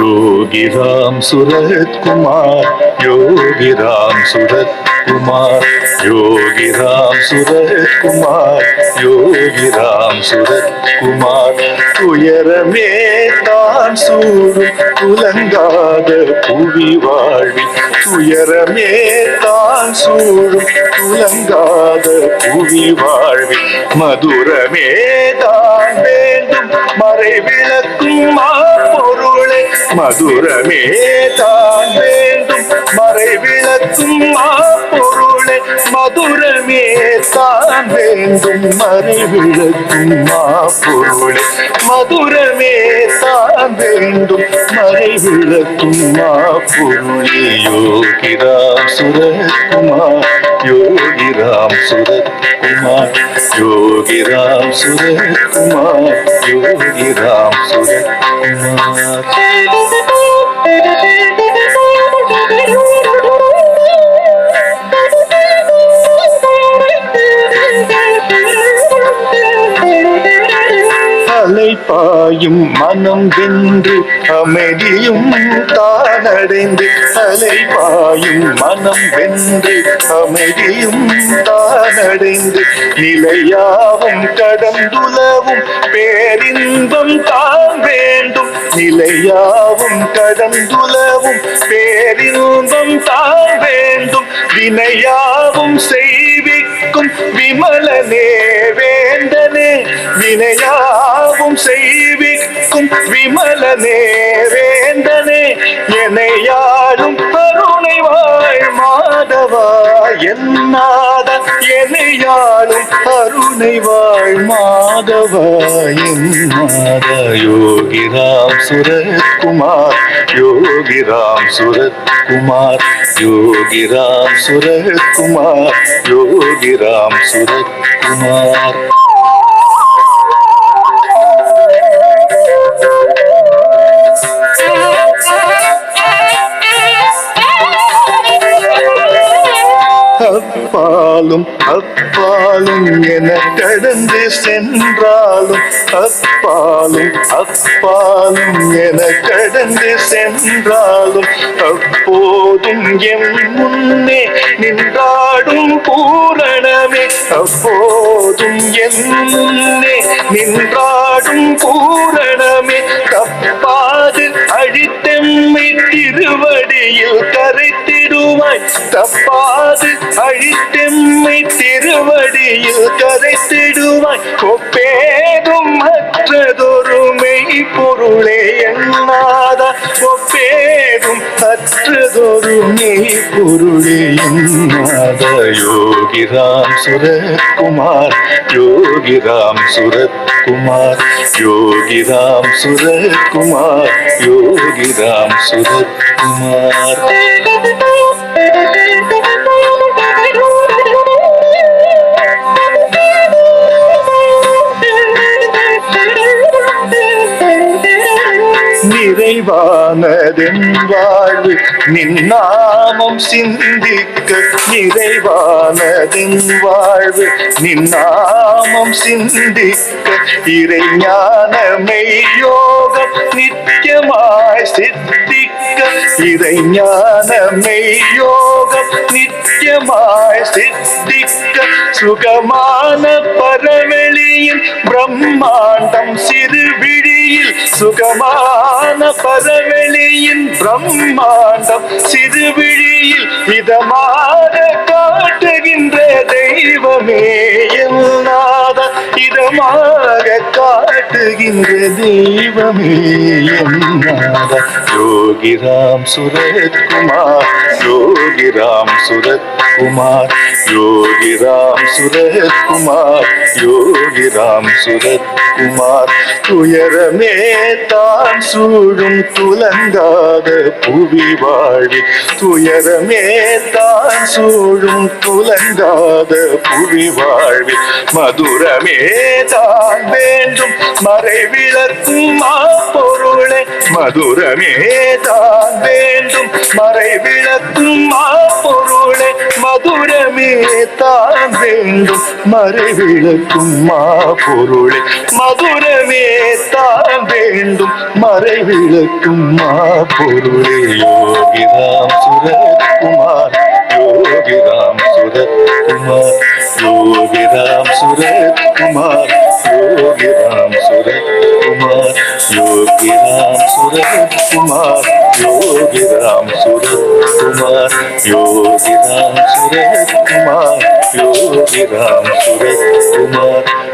योगी राम सूरत कुमार, योगी राम सूरत कुमार, योगी राम सूरत कुमार, योगी राम सूरत कुमार. துயரமே தான் சூடும் துலங்காத புவி வாழ்வில், துயரமே தான் சூடும் துலங்காத புவி வாழ்வில், மதுரமே தான் வேண்டும் மறைவிளக்கும் பொருளை, மதுரமே தான் வேண்டும் மறைவிளக்கும் பொருளை, மதுரமே தான் வேண்டும் மறைவிளக்கும் பொருளை, மதுரமே தான் வேண்டும் மறைவிளக்கும் பொருளே. யோகி ராம் सूरत कुमार, योगी राम सूरत कुमार, योगी राम सूरत कुमार, योगी राम सूरत कुमार. அலைப்பாயும் மனம் வென்று அமைதியும் தானடைந்து, அலைப்பாயும் மனம் வென்று அமைதியும் தானடைந்து, நிலையாவும் கடந்துலவும் பேரின்பம் தான் வேண்டும், நிலையாவும் கடந்துலவும் பேரின்பம் தான் வேண்டும், வினையாவும் செய்விக்கும் விமலனே வேந்தனே, வினையாவும் செய்விக்கும் விமலனே வேந்தனே, எனையாடும் கருணை வாழ் மாதவா என்னாத, எனையாடும் கருணை வாழ் மாதவா என்னாத. யோகி ராம் सूरत कुमार, योगी राम सूरत कुमार, योगी राम सूरत कुमार, योगी राम सूरत कुमार. அப்பாலும் அப்பாலும் என கடந்து சென்றாலும், அப்பாலும் அப்பாலும் என கடந்து சென்றாலும், அப்போதும் எம் முன்னே நின்றாடும் பூரணமே, அப்போதும் என் முன்னே நின்றாடும் பூரணமே, தப்பாது அழித்தெம்மை திருவடியில் கரைத்திடுவாய், தப்பாது அழித்தெம்மை திருவடியில் கரைத்திடுவாய், ஒப்பேதும் மற்றதொருமை பொருளே என்னாதா, ஒப்பேதும் மற்றதொருமை பொருளே என்னாதா. யோகி ராம் सूरत कुमार, योगी राम सूरत कुमार, योगी राम सूरत कुमार, योगी राम सूरत कुमार. நிறைவானதென் வாழ்வு நின்னாமம் சிந்திக்க, நிறைவானதென் வாழ்வு நின்னாமம் சிந்திக்க, இறைஞானமை யோகம் நித்தியமாய் சித்திக்க, இறைஞானமை யோகம் நித்தியமாய் சித்திக்க, சுகமான பரவெளியின் பிரம்மாண்டம் சிறுவிழியில், சுகமான பரவெளியின் பிரம்மாண்டம் சிறுவிழியில் இதமாக காட்டுகின்ற தெய்வமே என்னாத இதமாக காட்டுகின்ற தெய்வமே என்னாத யோகிராம் சுரத்குமார் யோகிராம் சுரத்குமார் யோகிராம் சுரத்குமார் யோகிராம் சுரத்குமார் துயரமே தான் சூழும் துலங்காத புவி வாழ்வி துயரமே தான் சூழும் துலங்காத புவி வாழ்வி மதுரமே தான் வேண்டும் மறைவிளக்கும் பொருளே மதுரமே தான் வேண்டும் மறைவிளக்கும் பொருளே மதுரமே தான் வேண்டும் மறைவிளக்கும் பொருளே மதுரமே தான் வேண்டும் மறைவிளக்கும் பொருளே யோகிராம் சுரத்குமார் யோகிராம் சுரத்குமார் யோகிராம் சுரத்குமார் யோகிராம் சுரத்குமார் யோகிராம் சுரத்குமார் யோகிராம் சுரத்குமார் யோகிராம் சுரத்குமார் யோகிராம் சுரத்குமார்